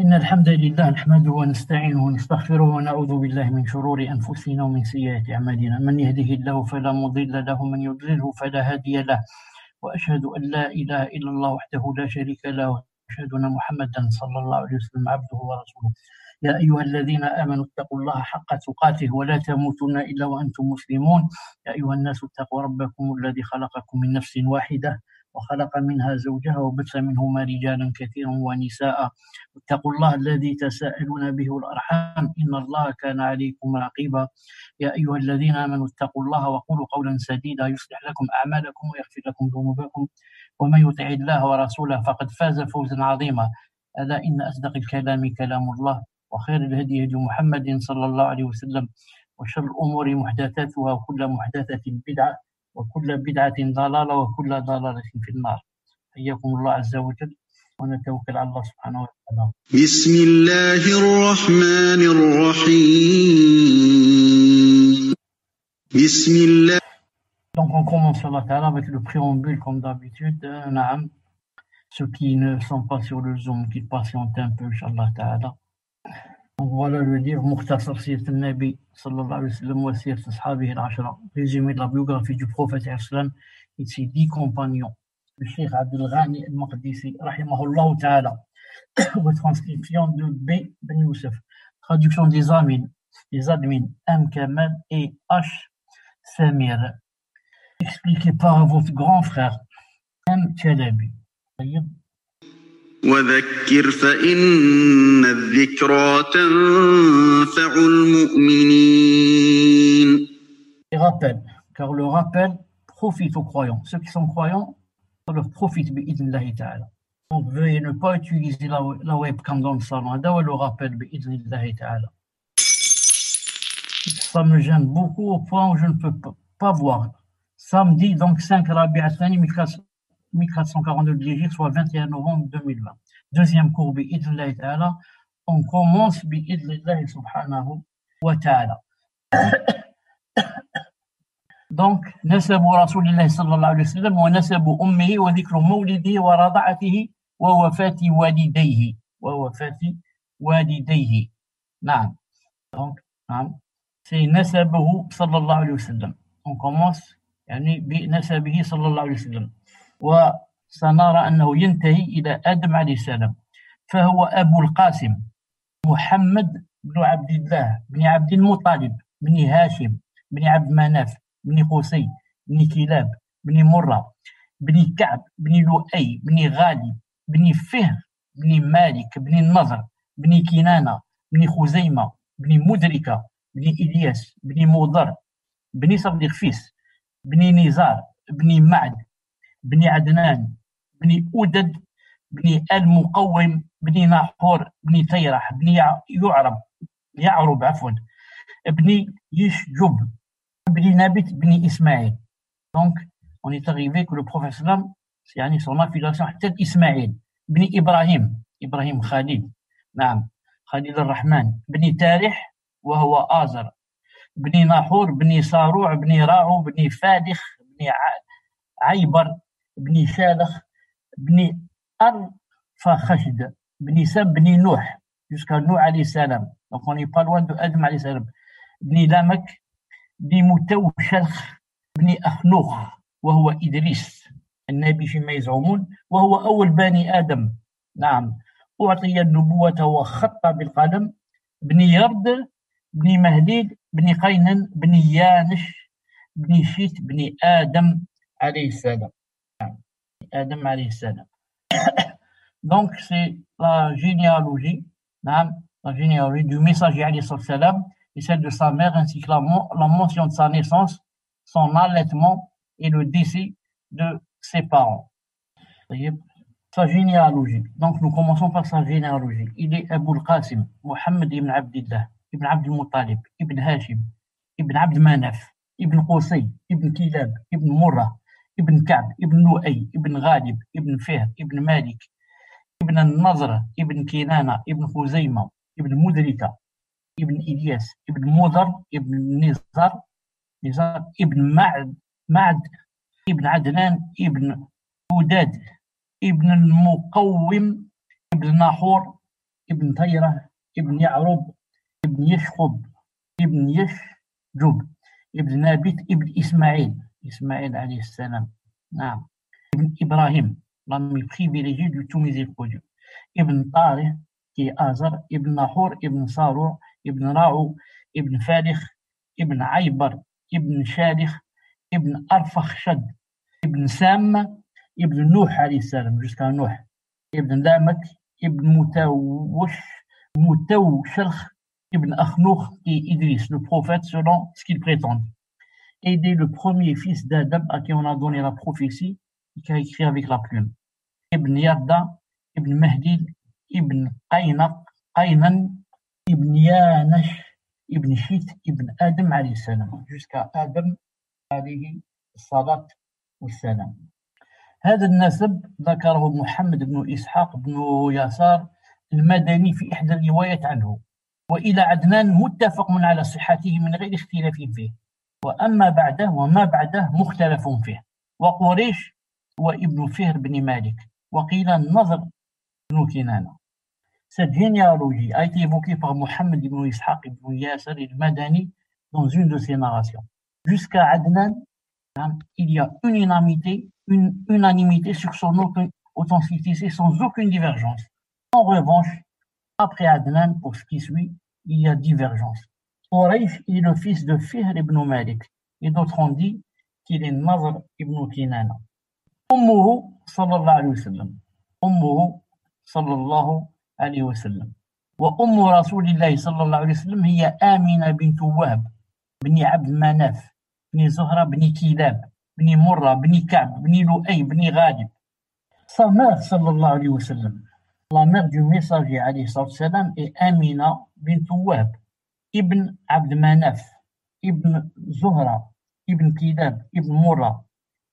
إن الحمد لله نحمده ونستعينه ونستغفره ونعوذ بالله من شرور أنفسنا ومن سيئات أعمالنا. من يهده الله فلا مضل له ومن يضلله فلا هادي له، وأشهد أن لا إله إلا الله وحده لا شريك له، وأشهد أن محمدا صلى الله عليه وسلم عبده ورسوله. يا أيها الذين آمنوا اتقوا الله حق تقاته ولا تموتن إلا وأنتم مسلمون. يا أيها الناس اتقوا ربكم الذي خلقكم من نفس واحدة وخلق منها زوجها وبث منهما رجالا كثيرا ونساء. اتقوا الله الذي تساءلون به والأرحام إن الله كان عليكم رقيبا. يا أيها الذين آمنوا اتقوا الله وقولوا قولا سديدا يصلح لكم أعمالكم ويغفر لكم ذنوبكم، ومن يطع الله ورسوله فقد فاز فوزا عظيما. ألا إن أصدق الكلام كلام الله، وخير الهدي هدي محمد صلى الله عليه وسلم، وشر الأمور محدثاتها وكل محدثة بدعة وكل بدعة ضلالة وكل ضلالة في النار. حياكم الله عز وجل، ونتوكل على الله سبحانه وتعالى. بسم الله الرحمن الرحيم. بسم الله. Donc on commence avec le préambule comme d'habitude. Ceux qui ne sont pas sur le Zoom, qui patientent un peu, Inch'Allah Ta'ala. Donc voilà le livre Mukhtasar Sirat al-Nabi sallallahu alayhi wa sallam wa Sirat Ashabihi al-Ashra, résumé de la biographie du prophète islam et de ses 10 compagnons. Le Cheikh Abdel Ghani al-Maqdisi, rahimahullah ta'ala. Retranscription de B. Ben Youssef. Traduction des admins M. Kamal et H. Samir. Expliqué par votre grand frère M. Chalabi. وذكر فإن الذكرى تنفع المؤمنين. Et rappel, car le rappel profite aux croyants. Ceux qui sont croyants, ça leur profite bi'idhnillahi ta'ala. Donc veuillez ne pas utiliser la webcam dans le salon. Le rappel bi'idhnillahi ta'ala. Ça me gêne beaucoup au point où je ne peux pas voir. Samedi, donc 5 Rabi'a Thani 1442 de l'Hégire, soit 21 novembre 2020. Deuxième cours bi'idhnillahi ta'ala. On commence bi'idhnillahi subhanahu wa ta'ala. Donc, نسب رسول الله صلى الله عليه وسلم ونسب أمه وذكر مولده ورضعته ووفاة والديه. نعم. Donc, نعم. C'est نسبه صلى الله عليه وسلم. On commence يعني بنسبه صلى الله عليه وسلم. وسنرى أنه ينتهي إلى آدم عليه السلام. فهو أبو القاسم محمد بن عبد الله بن عبد المطلب بن هاشم بن عبد مناف بن قصي بن كلاب بن مرة بن كعب بن لؤي بن غالب بن فهر بن مالك بن النضر بن كنانة بن خزيمة بن مدركة بن إلياس بن مضر بن صديقفيس بن نزار بن معد بن عدنان بن أودد بن المقوم بن ناحور بن تيرح بن يعرب بن يشجب بن نابت بن إسماعيل. Donc, on est arrivé que le prophète sallam, c'est son affiliation à Ismaïl, بن إبراهيم خليل، نعم، خليل الرحمن، بن تارح وهو آزر، بن ناحور بن صاروع بن راعو بن فادخ بن عيبر بن شالخ بن أرفخشد بن سب بن نوح jusqu'à Nuh alayhi salam. Donc on n'est pas loin de Adam alayhi salam. بن لامك بن متوشلخ بن أخنوخ وهو إدريس النبي فيما يزعمون، وهو أول بني آدم. نعم، أعطي النبوة وخط بالقلم. بن يرد بن مهليل بن قينن بن يانش بن شيت بن آدم عليه السلام. آدم عليه السلام. Donc c'est la généalogie, la généalogie du messager alayhi salam, et celle de sa mère, ainsi que la mention de sa naissance, son allaitement et le décès de ses parents. Sa généalogie. Donc nous commençons par sa généalogie. Il est Abu al-Qasim, Muhammad ibn Abdillah, ibn Abd al-Muttalib, ibn Hashim, ibn Abd Manaf, ibn Qusay, ibn Kilab, ibn Murrah, ibn Ka'b, ibn Lu'ay, ibn Ghalib, ibn Fihr, ibn Malik, ibn al-Nazr, ibn Kinana, ibn Khuzayma, ibn Mudrika, ibn Ilyas, ibn Mudar, ibn Nizar, ibn Ma'd, ibn Adnan, ibn Udad, ibn al-Muqawwim, ibn Nahur, ابن طيرة ابن يعرب ابن يشخب ابن يشجب ابن نابت ابن إسماعيل عليه السلام. نعم. ابن إبراهيم. L'ami privilégié de tous miséricordieux. Ibn Tarih, qui est Azar, Ibn Nahor, Ibn Saru, Ibn Ra'u, Ibn Falih, Ibn Aybar, Ibn Shalih, Ibn Arfakhshad, Ibn Sam, Ibn Nuh alayhi salam, jusqu'à Nuh, Ibn Lamak, Ibn Mutawshalkh, Ibn Akhnouch et Idris, le prophète selon ce qu'il prétend. Et il est le premier fils d'Adam à qui on a donné la prophétie et qui a écrit avec la plume. Ibn Yarda, Ibn Mahdi, Ibn Qaynan, Ibn Yanash, Ibn Shit, Ibn Adam alayhi salam, jusqu'à Adam alayhi salat wa salam. هذا النسب ذكره محمد بن إسحاق بن يسار المدني في إحدى الروايات عنه، وإلى عدنان متفق على صحته من غير اختلاف فيه، وما بعده مختلف فيه. وقريش هو ابن فهر بن مالك، وقيل النضر بن كنانة. Cette généalogie a été évoquée par Mohammed ibn Ishaq ibn Yasar al-Madani dans une de ses narrations. Jusqu'à Adnan, il y a unanimité sur son authenticité sans aucune divergence. En revanche, après Adnan, pour ce qui suit, il y a divergence. Quraysh est le fils de Fihr ibn Malik, et d'autres ont dit qu'il est Nadr ibn Kinana. Ummuhu sallallahu alayhi wa sallam. Ummuhu sallallahu alayhi wa sallam. وأم رسول الله صلى الله عليه وسلم هي آمنة بنت وهب بن عبد مناف بن زهرة بن كلاب بن مرة بن كعب بن لؤي بن غالب. Sa mère sallallahu alayhi wa sallam, la mère du messager alayhi salam, est Amina bint Wahb ibn Abd Manaf ibn Zuhra ibn Kilab ibn Murra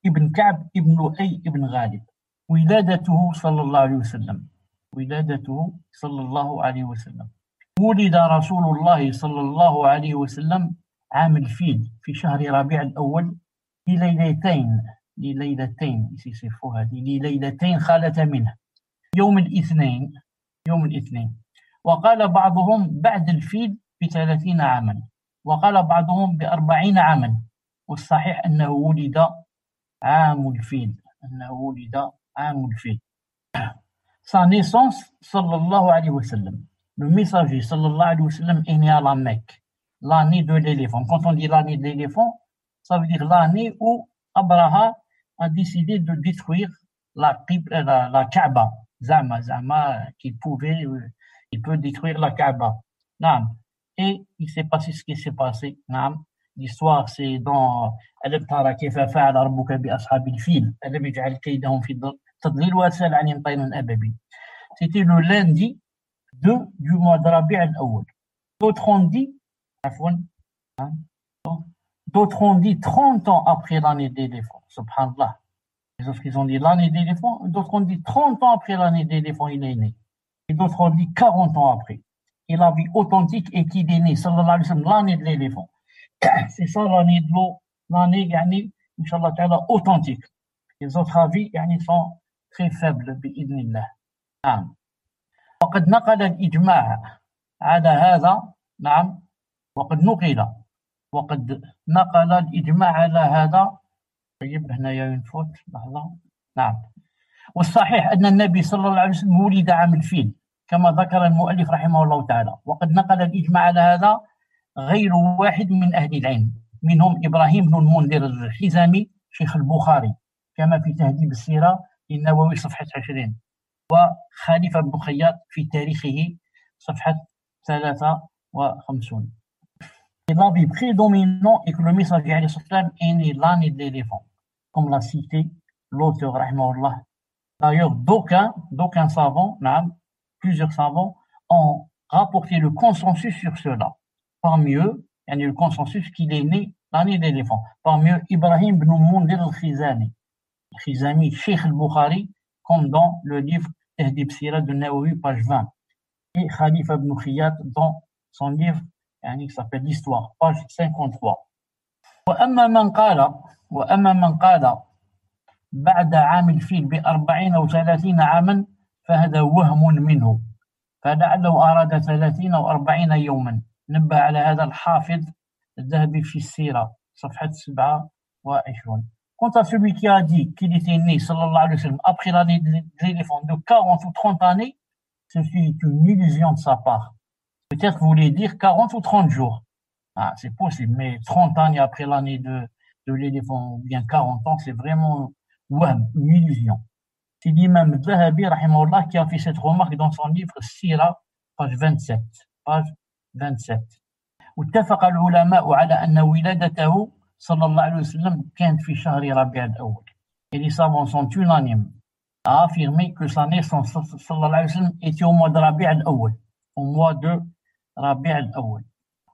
ibn Ka'b ibn Lu'ay ibn Ghalib. ولادته صلى الله عليه وسلم ولد رسول الله صلى الله عليه وسلم عام الفيل في شهر ربيع الأول لليلتين خالة منه يوم الاثنين. وقال بعضهم بعد الفيل ب30 عاما، وقال بعضهم ب40 عاما، والصحيح أنه ولد عام الفيل. Sa naissance, sallallahu alayhi wa sallam. Le messager, sallallahu alayhi wa sallam, est né à la Mecque, l'année de l'éléphant. Quand on dit l'année de l'éléphant, ça veut dire l'année où Abraha a décidé de détruire la Kaaba. Zama, il peut détruire la Kaaba. Et il s'est passé ce qui s'est passé. L'histoire, c'est dans ألم ترى كيف فعل ربك بأصحاب الفيل ألم يجعل كيدهم في تضليل وأرسل عليهم طيرا أبابيل. C'était le lundi du mois de Rabi' al-Awwal. D'autres ont dit 30 ans après l'année d'éléphant. Subhanallah. Les autres, ils ont dit l'année d'éléphant. D'autres ont dit 30 ans après l'année d'éléphant, il est né. Et d'autres ont dit 40 ans après. Et la vie authentique est qu'il est né, sallallahu alayhi wa sallam, l'année de l'éléphant. C'est ça l'année de l'eau, l'année, Inch'Allah ta'ala, authentique. Les autres avis, sont très faibles, بإذن الله. وقد نقل الإجماع على هذا. وقد نقل الإجماع على هذا. طيب هنا ينفوت لحظة. والصحيح أن النبي صلى الله عليه وسلم ولد عام الفيل كما ذكر المؤلف رحمه الله تعالى. وقد نقل الإجماع على هذا غير واحد من أهل العلم، منهم إبراهيم بن المنذر الحزامي شيخ البخاري كما في تهذيب السيرة للنووي صفحة 20، وخليفة بن خياط في تاريخه صفحة 53. Et l'avis prédominant est que le messager alayhi salam est né l'année de l'éléphant, comme l'a cité l'auteur rahimahullah. D'ailleurs, d'aucuns savants, plusieurs savants, ont rapporté le consensus sur cela. Parmi eux, il y a le consensus qu'il est né l'année de l'éléphant. Parmi eux, Ibrahim ibn Mundir al-Khizami, Cheikh al-Bukhari, comme dans le livre Tahdib Sira de Nawawi, page 20, et Khalifa ibn Khiyat dans son livre qui s'appelle l'Histoire, page 53. وأما من قال بعد عام الفيل ب40 أو 30 عاما فهذا وهم منه. فلعله أراد 30 أو 40 يوما. نبه على هذا الحافظ الذهبي في السيرة صفحة 27. Quant à celui qui a dit qu'il était né, sallallahu alayhi wa sallam, après l'année de l'éléphant de 40 ou 30 années, ceci est une illusion de sa part. Peut-être vous voulez dire 40 ou 30 jours. Ah, c'est possible, mais 30 années après l'année de l'éléphant, ou bien 40 ans, c'est vraiment une illusion. C'est l'imam Zahabi, rahimahullah, qui a fait cette remarque dans son livre Sira, page 27. Page 27. واتفق العلماء على أن ولادته صلى الله عليه وسلم كانت في شهر ربيع الأول. Et les savants sont unanimes à affirmer que sa naissance sallallahu alayhi wa sallam était au mois de Rabi' al-Awwal, au mois de Rabi' al-Awwal.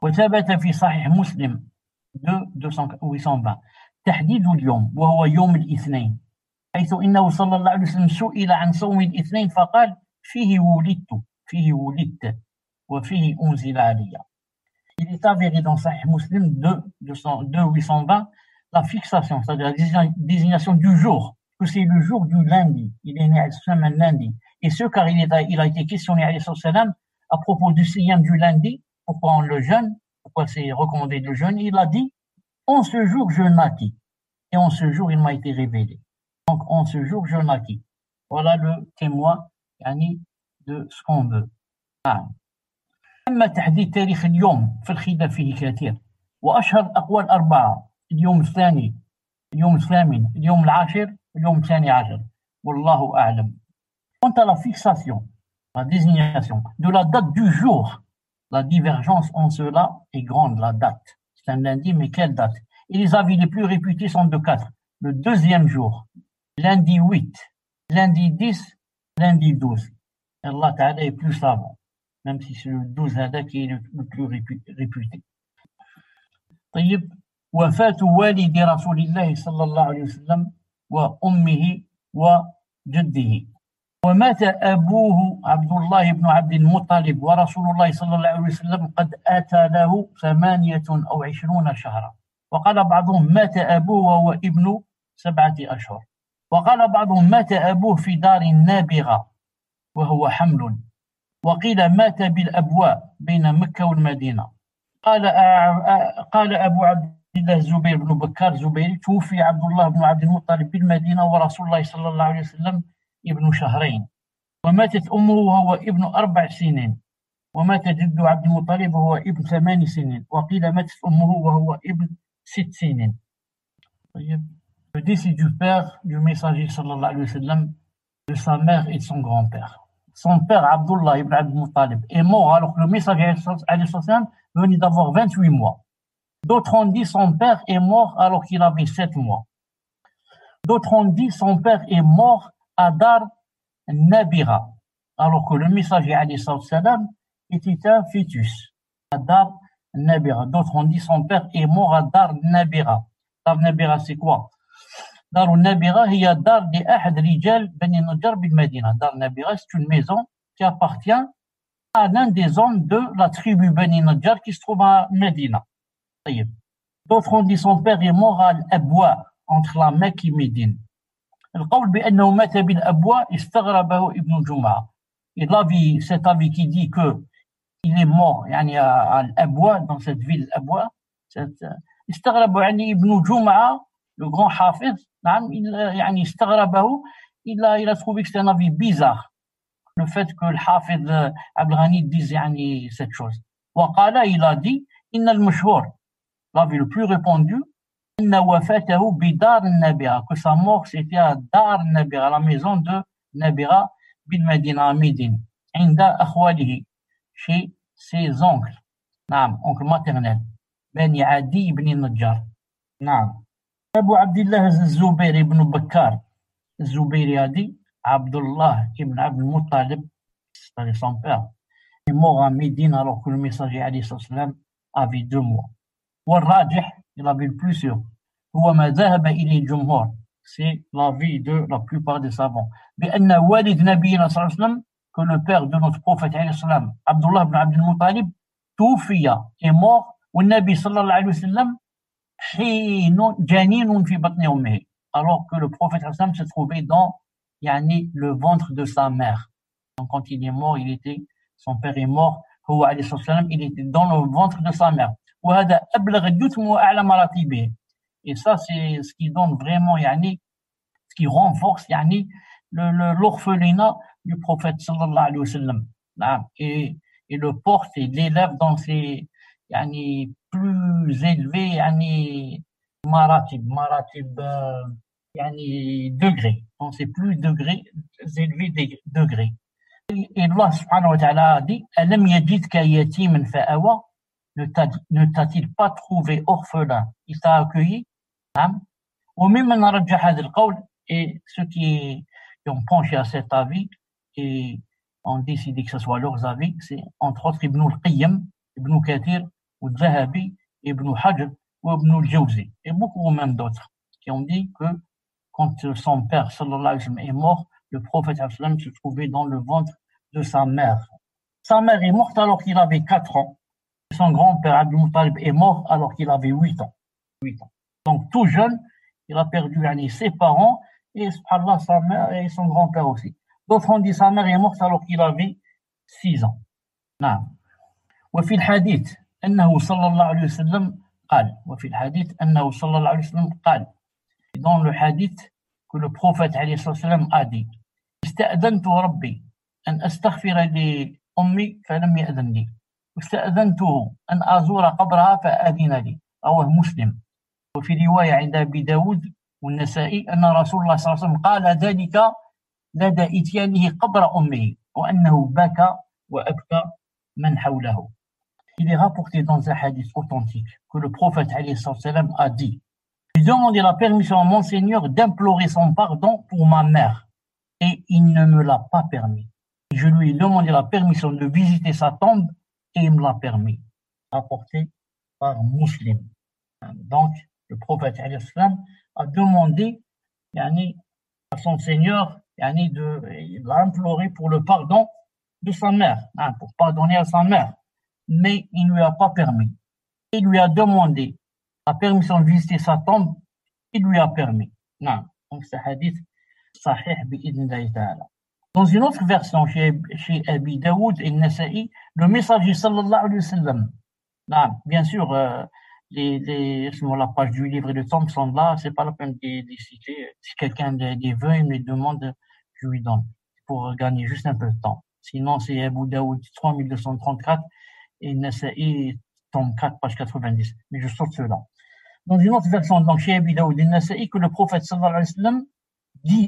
وثبت في صحيح مسلم 820 تحديد اليوم وهو يوم الاثنين، حيث إنه صلى الله عليه وسلم سئل عن صوم الاثنين فقال فيه ولدت وفيه أنزل علي. Il est avéré dans Sahih Muslim 2.820 la fixation, c'est-à-dire la désignation du jour, que c'est le jour du lundi. Il est né un lundi. Et ce, car il a été questionné à propos du siyam du lundi, pourquoi on le jeûne, pourquoi c'est recommandé de jeûner. Il a dit, en ce jour je naquis, et en ce jour il m'a été révélé. Donc en ce jour je naquis. Voilà le témoin de ce qu'on veut. أما تحديد تاريخ اليوم فالخلاف فيه كثير، وأشهر الأقوال 4: اليوم الثاني، اليوم الثامن، اليوم العاشر، اليوم الثاني عشر، والله أعلم. Quant à la fixation, la désignation de la date du jour, la divergence en cela est grande. La date, c'est un lundi, mais quelle date? Et les avis les plus réputés sont de 4: le deuxième jour, lundi 8, lundi 10, lundi 12. Allah Ta'ala est plus savant, même si c'est le 12 هذا qui est le plus réputé. طيب، وفاة والد رسول الله صلى الله عليه وسلم وأمه وجده. ومات أبوه عبد الله بن عبد المطلب ورسول الله صلى الله عليه وسلم قد أتى له 28 شهرا. وقال بعضهم مات أبوه وهو ابن 7 أشهر. وقال بعضهم مات أبوه في دار النابغة وهو حمل. وقيل مات بالأبواء بين مكة والمدينة. قال أبو عبد الله الزبير بن بكار الزبيري توفي عبد الله بن عبد المطلب بالمدينة ورسول الله صلى الله عليه وسلم ابن 2 شهر. وماتت أمه وهو ابن 4 سنين. ومات جد عبد المطلب وهو ابن 8 سنين. وقيل ماتت أمه وهو ابن 6 سنين. Le décès du père du messager sallallahu alayhi wa sallam, de sa mère et de son grand-père. Son père, Abdullah ibn Abd al-Muttalib, est mort alors que le messager venait d'avoir 28 mois. D'autres ont dit son père est mort alors qu'il avait 7 mois. D'autres ont dit son père est mort à Dar Nabira, alors que le messager était un fœtus. À Dar Nabira. D'autres ont dit son père est mort à Dar Nabira. Dar Nabira, c'est quoi? دار النابغة هي دار لأحد رجال بني النجار بالمدينة. دار النابغة, c'est une maison qui appartient à l'un des hommes de la tribu Bani Najjar qui se trouve à Médina. D'autres ont dit son père est mort à Al-Abwa, entre la Mecque et Médine. القول بأنه مات بالأبواء استغربه ابن جمعة. Et l'avis, cet avis qui dit que il est mort à Al-Abwa, dans cette ville Al-Abwa, استغربه ابن جمعة, le grand hafiz, il a trouvé que c'était un avis bizarre, le fait que le hafiz Abdelghani dise cette chose. وقال, il a dit, إن المشهور, l'avis le plus répandu, إن وفاته بدار النابغة, que sa mort c'était à Dar Nabira, la maison de Nabira بالمدينة Médine, عند أخواله, chez ses oncles, oncle maternel, بني عدي بن النجار. أبو عبد الله الزبير بن بكار الزبيري هادي عبد الله بن عبد المطلب, son père, est mort à Médine alors que le messager عليه الصلاة والسلام avait 2 mois. والراجح, il avait le plus sûr, هو ما ذهب إليه الجمهور, c'est l'avis de la plupart des savants, بأن والد نبينا صلى الله عليه وسلم, que le père de notre prophète عليه السلام عبد الله بن عبد المطلب توفي, est mort, والنبي صلى الله عليه وسلم alors que le prophète se trouvait dans le ventre de sa mère. Donc quand il est mort, il était son père est mort, il était dans le ventre de sa mère. Et ça, c'est ce qui donne vraiment, ce qui renforce l'orphelinat du prophète sallallahu alayhi wa sallam. Et le porte et l'élève dans ses plus élevés maratib degrés, dans ses plus élevés degrés. Et Allah subhanahu wa ta'ala a dit Alam yajidka yatiman fa'awa, ne t'a-t-il pas trouvé orphelin, il t'a accueilli. وممن رجح هذا القول, et ceux qui ont penché à cet avis et ont décidé que ce soit leurs avis, c'est entre autres Ibn al-Qayyim, Ibn Kathir, al-Zahabi, Ibn Hajar ou Ibn al-Jawzi, et beaucoup même d'autres qui ont dit que quand son père sallallahu alayhi wa sallam est mort, le prophète sallallahu alayhi wa sallam se trouvait dans le ventre de sa mère. Sa mère est morte alors qu'il avait 4 ans. Son grand-père Abdul Muttalib est mort alors qu'il avait 8 ans. Donc tout jeune, il a perdu ses parents et subhanallah, sa mère et son grand-père aussi. D'autres ont dit sa mère est morte alors qu'il avait 6 ans. نعم. وفي الحديث أنه صلى الله عليه وسلم قال. وفي الحديث أنه صلى الله عليه وسلم قال. Dans le hadith que le prophète عليه الصلاة والسلام a dit استأذنت ربي أن أستغفر لأمي فلم يأذن لي واستأذنته أن أزور قبرها فأذن لي. رواه مسلم. وفي رواية عند أبي داود والنسائي أن رسول الله صلى الله عليه وسلم قال ذلك لدى إتيانه قبر أمه وأنه بكى وأبكى من حوله. Il est rapporté dans un hadith authentique que le prophète alayhi salam a dit j'ai demandé la permission à mon Seigneur d'implorer son pardon pour ma mère et il ne me l'a pas permis. Je lui ai demandé la permission de visiter sa tombe et il me l'a permis. Rapporté par Muslim. Donc le prophète alayhi salam a demandé à son Seigneur il l'a imploré pour le pardon de sa mère, pour pardonner à sa mère, mais il ne lui a pas permis. Il lui a demandé la permission de visiter sa tombe, il lui a permis. Donc c'est hadith sahih bi'idnillahi ta'ala. Dans une autre version chez Abi Daoud et Nasa'i, le messager sallallahu alayhi wa sallam, bien sûr, la page du livre et le tombe sont là, c'est pas la peine de les citer. Si quelqu'un les veut, il me les demande, je lui donne, pour gagner juste un peu de temps. Sinon, c'est Abu Daoud 3234 et Nasa'i, tombe 4, page 90. Mais je saute cela. Dans une autre version, donc chez Abi Daoud et Nasa'i, que le prophète sallallahu alayhi wa sallam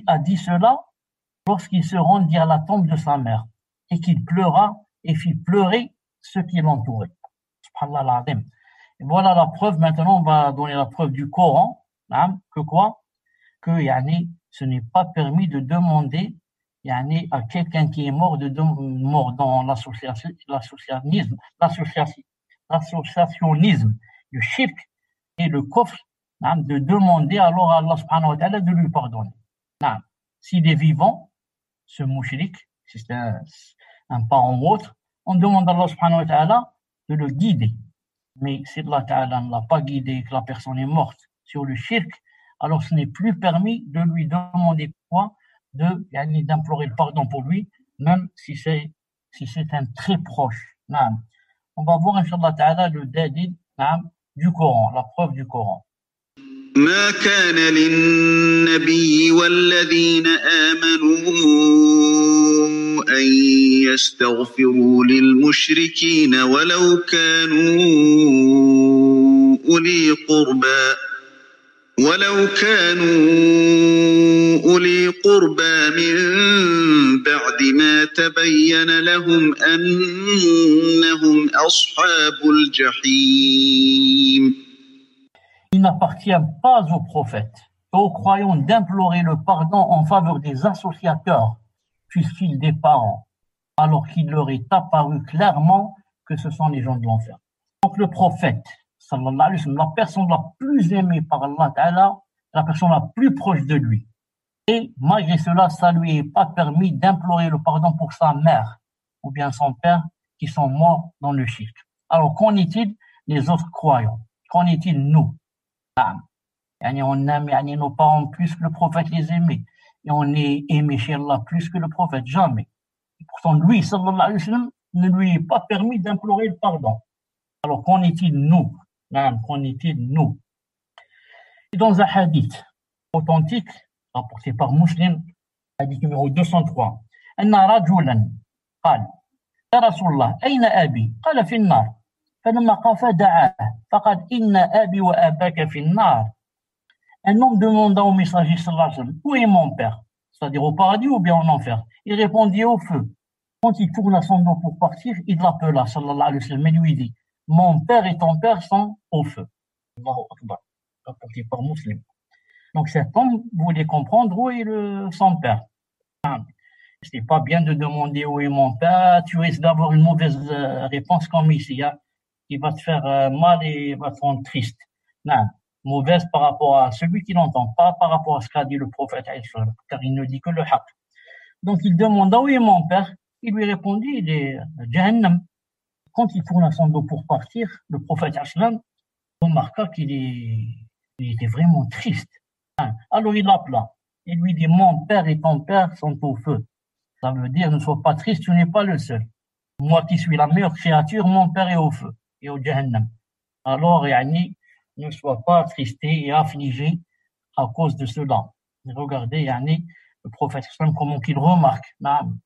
a dit cela lorsqu'il se rendit à la tombe de sa mère et qu'il pleura et fit pleurer ceux qui l'entouraient. Subhanallah al-azim. Et voilà la preuve. Maintenant, on va donner la preuve du Coran. Que quoi? Que ce n'est pas permis de demander à quelqu'un qui est mort mort dans l'associationnisme, le shirk et le kufr, de demander alors à Allah subhanahu wa ta'ala de lui pardonner. S'il est vivant, ce mouchrik, si c'est un parent ou autre, on demande à Allah subhanahu wa ta'ala de le guider. Mais si Allah ta'ala ne l'a pas guidé et que la personne est morte sur le shirk, alors ce n'est plus permis de lui demander quoi, d'implorer le pardon pour lui, même si c'est un très proche. On va voir, Inch'Allah ta'ala, le dalil du Coran, la preuve du Coran. ما كان للنبي والذين آمنوا أن يستغفروا للمشركين ولو كانوا أولي قربى من بعد ما تبين لهم أنهم أصحاب الجحيم. Il n'appartient pas aux prophètes et aux croyants d'implorer le pardon en faveur des associateurs, fussent-ils des parents, alors qu'il leur est apparu clairement que ce sont les gens de l'enfer. Donc le prophète, sallallahu alayhi wa sallam, la personne la plus aimée par Allah Ta'ala, la personne la plus proche de lui. Et malgré cela, ça lui est pas permis d'implorer le pardon pour sa mère ou bien son père qui sont morts dans le shirk. Alors qu'en est-il les autres croyants? Qu'en est-il nous? On aime nos parents plus que le prophète les aimait. Et on est aimé chez Allah plus que le prophète, jamais. Et pourtant, lui, sallallahu alayhi wa sallam, ne lui est pas permis d'implorer le pardon. Alors qu'en est-il nous? Qu'en est-il nous? Et dans un hadith authentique, rapporté par Muslim, hadith numéro 203, أن رجلا قال يا رسول الله أين أبي؟ قال في النار فلما قام دعاه فقال إن أبي وأباك في النار. Un homme demanda au messager sallallahu alayhi wa sallam, où est mon père? C'est-à-dire au paradis ou bien en enfer? Il répondit au feu. Quand il tourna son dos pour partir, il l'appela sallallahu alayhi wa sallam et lui dit, mon père et ton père sont au feu. Allahu Akbar, rapporté par Muslim. Donc cet homme voulait comprendre où est son père. C'est pas bien de demander où est mon père, tu risques d'avoir une mauvaise réponse comme ici, hein, qui va te faire mal et va te rendre triste. Non, mauvaise par rapport à celui qui l'entend, pas par rapport à ce qu'a dit le prophète, car il ne dit que le haqq. Donc il demanda où est mon père, il lui répondit, il est Jahannam. Quand il tourna son dos pour partir, le prophète remarqua qu'il était vraiment triste. Alors il l'appela, il lui dit, mon père et ton père sont au feu. Ça veut dire, ne sois pas triste, tu n'es pas le seul. Moi qui suis la meilleure créature, mon père est au feu et au Jahannam. Alors, yani, ne sois pas attristé et affligé à cause de cela. Regardez, yani, le prophète, comment qu'il remarque,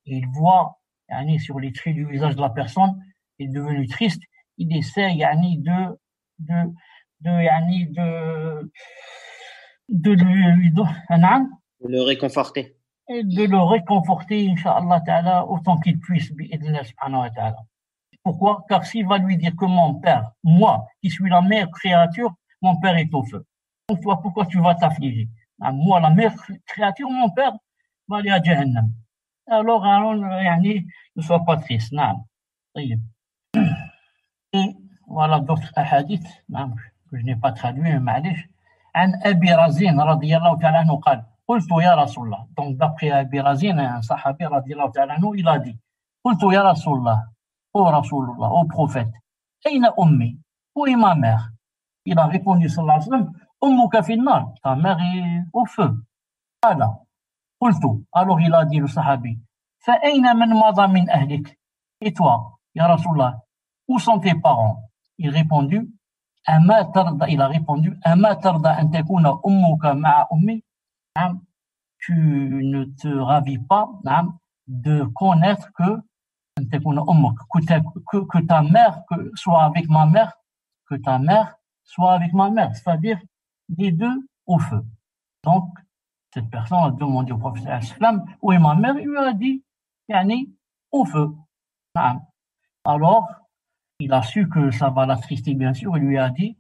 il voit, yani, sur les traits du visage de la personne, il est devenu triste, il essaie, yani, de le réconforter. Et de le réconforter, Inch'Allah Ta'ala, autant qu'il puisse, bi'idhnillah subhanahu wa ta'ala. Pourquoi? Car s'il va lui dire que mon père, moi, qui suis la meilleure créature, mon père est au feu. Donc toi, pourquoi tu vas t'affliger? Moi, la meilleure créature, mon père va aller à Jahannam. Alors, yani, ne sois pas triste. Et voilà d'autres hadiths que je n'ai pas traduits, mais عن أبي رزين رضي الله تعالى عنه قال قلت يا رسول الله. Donc d'après Abi Razin, un sahabi رضي الله تعالى عنه, il a dit قلت يا رسول الله, ô Rasulullah, ô prophète, أين أمي? Où est ma mère? Il a répondu sallallahu alayhi wa sallam, أمك في النار, ta mère est au feu. قال قلت, alors il a dit le sahabi, فأين من مضى من أهلك? Et toi, ya Rasulullah, où sont tes parents? Il a répondu, أما ترضى أن تكون أمك مع أمي? Tu ne te ravis pas de connaître que ta mère soit avec ma mère, que ta mère soit avec ma mère, c'est-à-dire les deux au feu. Donc, cette personne a demandé au prophète où est ma mère? Il lui a dit, au feu. Alors, il a su que ça va l'attrister, bien sûr, il lui a dit,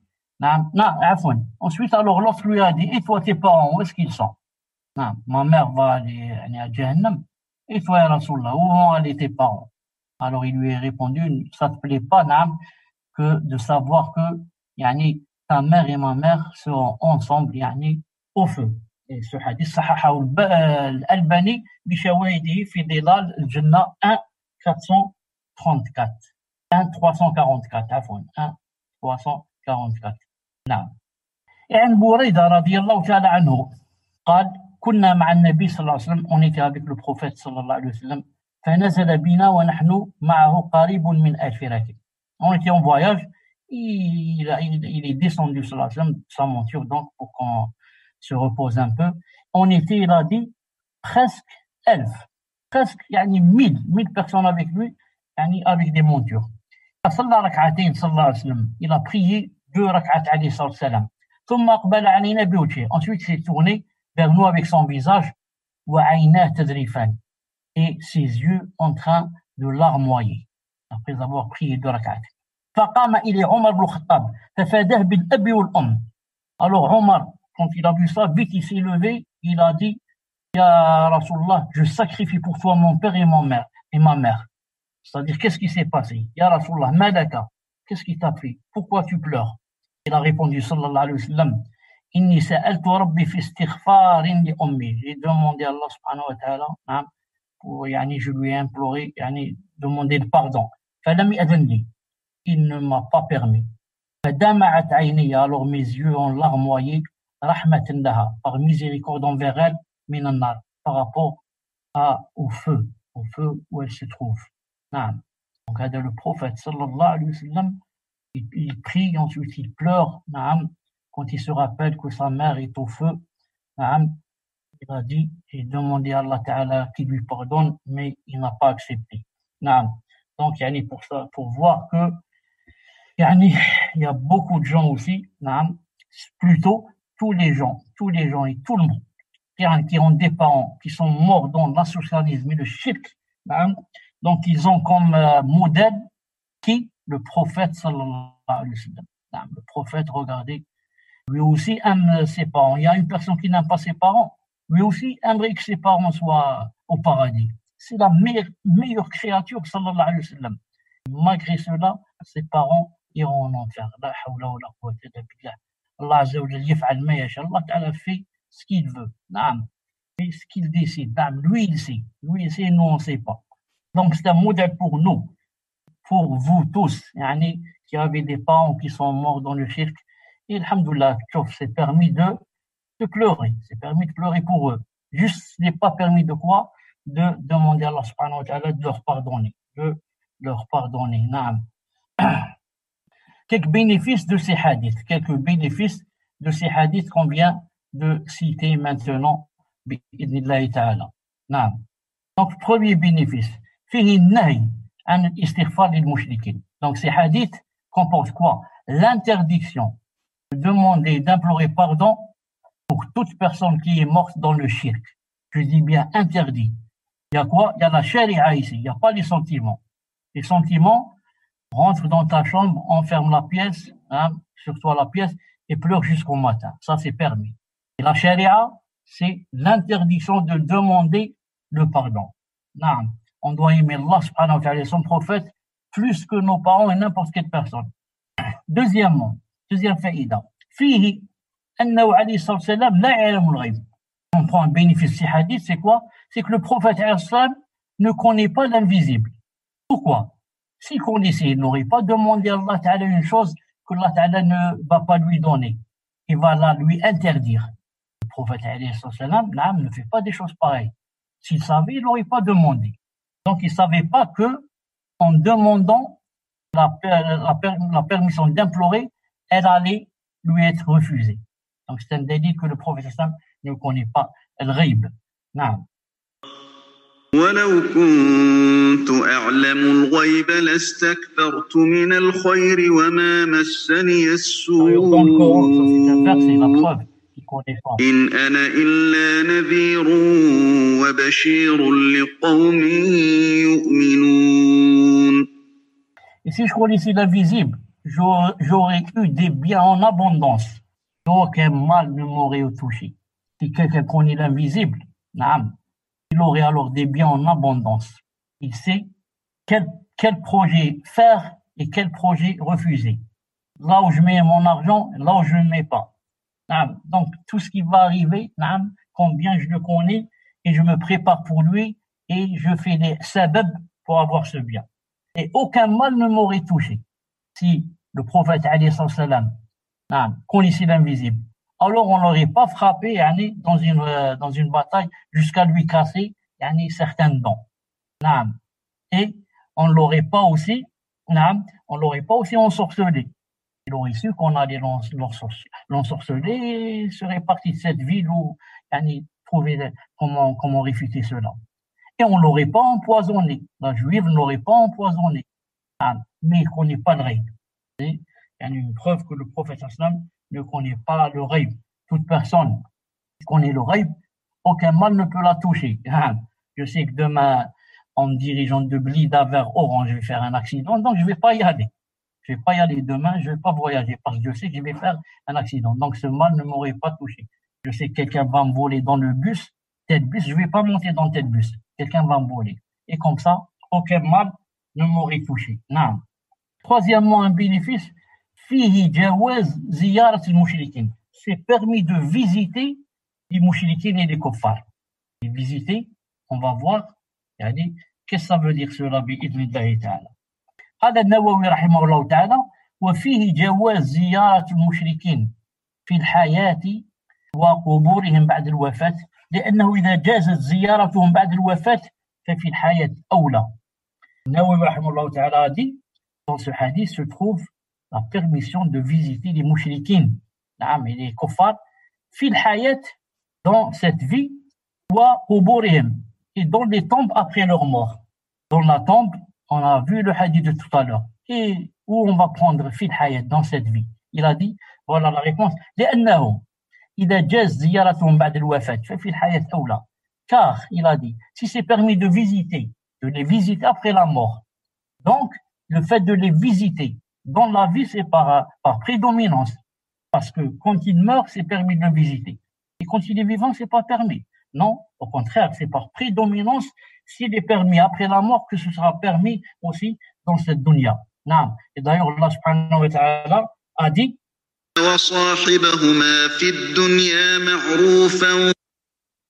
ensuite, alors l'autre lui a dit, et toi, tes parents, où est-ce qu'ils sont? Ma mère va aller à Jahannam, et toi, ya Rasulallah, où vont aller tes parents? Alors il lui a répondu, ça te plaît pas, que de savoir que ta mère et ma mère seront ensemble au feu. Et ce hadith, sahahahu al-Albani, bishawaidihi fi Dilal al-Jannah 1-434. 1-344, عفوا 1-344. نعم. عن بريدة رضي الله تعالى عنه قال كنا مع النبي صلى الله عليه وسلم, on était avec le prophète صلى الله عليه وسلم, فنزل بنا ونحن معه قريب من الفراك. On était en voyage, il est descendu صلى الله عليه وسلم sa monture, donc pour qu'on se repose un peu. On était, il a dit, presque 1000, presque 1000 personnes avec lui, avec des montures. صلى ركعتين صلى الله عليه وسلم, il a prié 2 ركعات عليه الصلاة والسلام. ثم أقبل علينا بوجهه, ensuite il s'est tourné vers nous avec son visage, وعيناه تذرفان, et ses yeux en train de larmoyer après avoir prié 2 ركعات. فقام إلى عمر بن الخطاب ففاداه بالأب والأم. Alors Omar, quand il a vu ça, vite il s'est levé, il a dit, Ya Rasulallah, je sacrifie pour toi mon père et ma mère. C'est-à-dire, qu'est-ce qui s'est passé? Ya Rasulallah, Madaka, qu'est-ce qui t'a fait? Pourquoi tu pleures? Il a répondu, sallallahu alayhi wa sallam, Inni sa'altu rabbi fi istighfarin li ummi. J'ai demandé à Allah subhanahu wa ta'ala, pour, je lui ai imploré, demander le pardon. Falam ya'dhanni. Il ne m'a pas permis. Fadama'at ayniya, alors mes yeux ont larmoyé, rahmatan laha, par miséricorde envers elle, minan nar, par rapport au feu où elle se trouve. Donc, le prophète sallallahu alayhi wa sallam, il prie, ensuite il pleure, quand il se rappelle que sa mère est au feu. Il a dit et demandé à Allah Ta'ala qu'il lui pardonne, mais il n'a pas accepté. Donc, pour ça, pour voir que il y a beaucoup de gens aussi, plutôt tous les gens et tout le monde qui ont des parents qui sont morts dans l'associationnisme et le shirk. Donc, ils ont comme modèle qui? Le prophète sallallahu alayhi wa sallam. Le prophète, regardez, lui aussi aime ses parents. Il y a une personne qui n'aime pas ses parents, lui aussi aimerait que ses parents soient au paradis. C'est la meilleure créature, sallallahu alayhi wa sallam. Malgré cela, ses parents iront en enfer. La hawla wa la quwwata illa billah. Allah azza wa jalla yaf'al ma yasha. Allah Ta'ala fait ce qu'il veut. Fait ce qu'il décide. Lui, il sait. Lui, il sait, nous, on ne sait pas. Donc, c'est un modèle pour nous, pour vous tous, qui avez des parents qui sont morts dans le shirk. Et alhamdoulilah, c'est permis de pleurer. C'est permis de pleurer pour eux. Juste, ce n'est pas permis de quoi? De demander à Allah subhanahu wa ta'ala de leur pardonner. Quelques bénéfices de ces hadiths. Qu'on vient de citer maintenant. Bi'idnillahi ta'ala. Donc, premier bénéfice. Fihi nahi an istighfar lil mushrikin. Donc, ces hadiths comportent quoi? L'interdiction de demander, d'implorer pardon pour toute personne qui est morte dans le shirk. Je dis bien interdit. Il y a quoi? Il y a la sharia ici. Il n'y a pas les sentiments. Les sentiments, rentre dans ta chambre, enferme la pièce, sur toi la pièce, et pleure jusqu'au matin. Ça, c'est permis. Et la sharia, c'est l'interdiction de demander le pardon. On doit aimer Allah subhanahu wa ta'ala et son prophète plus que nos parents et n'importe quelle personne. Deuxième faïda. Fihi annahu alayhi sallam la ya'lamu al-ghayb. On prend un bénéfice de ces hadiths, c'est quoi? C'est que le prophète ne connaît pas l'invisible. Pourquoi? S'il connaissait, il n'aurait pas demandé à Allah Ta'ala une chose que Allah Ta'ala ne va pas lui donner. Il va là lui interdire. Le prophète ne fait pas des choses pareilles. S'il savait, il n'aurait pas demandé. Donc, il ne savait pas que, en demandant la permission d'implorer, elle allait lui être refusée. Donc, c'est un délit que le prophète ne connaît pas. El-Ghaib. ولو كنت أعلم الغيب لاستكثرت من الخير وما مسني السوء إن أنا إلا نذير وبشير لقوم يؤمنون. Et si je connaissais l'invisible, j'aurais eu des biens en abondance. Aucun mal ne m'aurait touché. Si quelqu'un connaît l'invisible, il aurait alors des biens en abondance. Il sait quel projet faire et quel projet refuser. Là où je mets mon argent, là où je ne le mets pas. Donc, tout ce qui va arriver, combien je le connais, et je me prépare pour lui, et je fais des sabab pour avoir ce bien. Et aucun mal ne m'aurait touché. Si le prophète, alayhi salam, connaissait l'invisible, alors on l'aurait pas frappé dans une bataille jusqu'à lui casser certaines dents. Et on l'aurait pas aussi ensorcelé. Il aurait su qu'on allait l'ensorceler et serait parti de cette ville où trouver comment réfuter cela. Et on l'aurait pas empoisonné. La juive ne l'aurait pas empoisonné. Mais il connaît pas le règle. Il y a une preuve que le prophète ne connaît pas le rêve. Toute personne qui connaît le rêve, aucun mal ne peut la toucher. Je sais que demain, en me dirigeant de Blida vers Oran, je vais faire un accident, donc je vais pas y aller. Je vais pas y aller demain, je vais pas voyager parce que je sais que je vais faire un accident. Donc ce mal ne m'aurait pas touché. Je sais que quelqu'un va me voler dans le bus, tel bus, je vais pas monter dans tel bus. Quelqu'un va me voler. Et comme ça, aucun mal ne m'aurait touché. Troisièmement, un bénéfice, fihi jawaz ziyarat al-mushrikin. C'est permis de visiter les mushrikin et les kuffars. Et visiter, on va voir, qu'est-ce que ça veut dire cela, bi'idnillahi ta'ala. قال النووي رحمه الله تعالى وفيه جواز زيارة المشركين في الحياة وقبورهم بعد الوفاة لأنه إذا جازت زيارتهم بعد الوفاة ففي الحياة أولى. Nawawi rahimahullah ta'ala a dit, dans ce hadith se trouve la permission de visiter les mouchriquins, et les kuffars, fil hayat, dans cette vie, wa quburihim, et dans les tombes après leur mort. Dans la tombe, on a vu le hadith de tout à l'heure. Et où on va prendre fil hayat dans cette vie? Il a dit, voilà la réponse, لأنه إذا جاز زيارتهم بعد الوفاة ففي الحياة أولى. Car, il a dit, si c'est permis de les visiter après la mort. Donc, le fait de les visiter dans la vie, c'est par prédominance. Parce que quand il meurt, c'est permis de le visiter. Et quand il est vivant, c'est pas permis. Non, au contraire, c'est par prédominance. S'il est permis après la mort, que ce sera permis aussi dans cette dunya. Non. Et d'ailleurs, Allah subhanahu wa ta'ala a dit,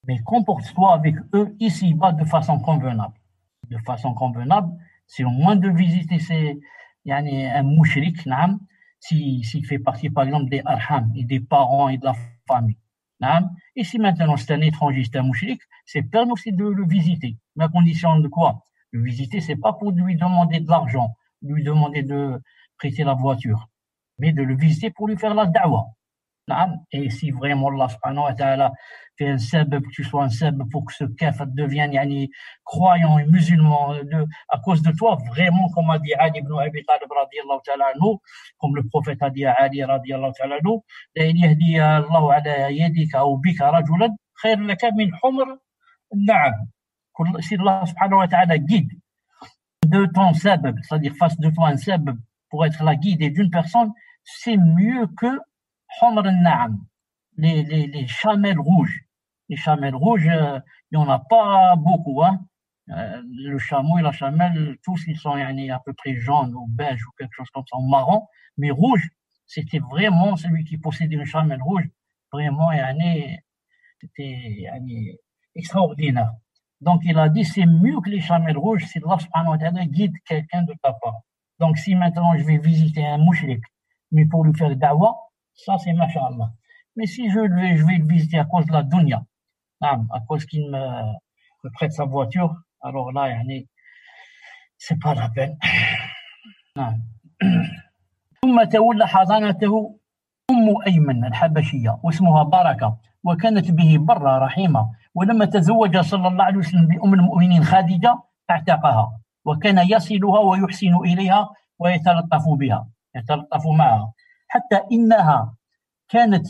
mais comporte-toi avec eux ici-bas de façon convenable. De façon convenable, c'est au moins de visiter un mouchrik, s'il fait partie par exemple des arham et des parents et de la famille. Et si maintenant c'est un étranger, c'est un mouchrik, c'est permis aussi de le visiter. Mais à condition de quoi? Le visiter, c'est pas pour lui demander de l'argent, lui demander de prêter la voiture, mais de le visiter pour lui faire la da'wa. Et si vraiment Allah subhanahu wa ta'ala fait un sabab, que tu sois un sabab pour que ce kafir devienne croyant et musulman à cause de toi, vraiment, comme a dit Ali ibn Abi Talib radiyallahu ta'ala anhu, comme le prophète a dit à Ali radiyallahu ta'ala anhu, la in yahdiya Allahu ala yadika ou bika rajulan khayr laka min humr na'am. Si Allah subhanahu wa ta'ala guide de ton sabab, c'est-à-dire face de toi un sabab pour être la guide d'une personne, c'est mieux que Humr al-Na'am, les chamelles rouges. Les chamelles rouges, il n'y en a pas beaucoup. Le chameau et la chamelle, tous ils sont à peu près jaunes ou beige ou quelque chose comme ça, ou marron. Mais rouge, c'était vraiment celui qui possédait une chamelle rouge. Vraiment, c'était extraordinaire. Donc il a dit, c'est mieux que les chamelles rouges si Allah subhanahu wa ta'ala guide quelqu'un de ta part. Donc si maintenant je vais visiter un mouchrik, mais pour lui faire da'wa, ça c'est masha'Allah. Mais si je vais le visiter à cause de la dunya, à cause qu'il me prête sa voiture, alors là, c'est pas la peine. ثم تولى حضانته أم أيمن الحبشية واسمها بركة وكانت به برة رحيمة ولما تزوج صلى الله عليه وسلم بأم المؤمنين خديجة اعتقها وكان يصلها ويحسن إليها ويتلطف معها حتى أنها كانت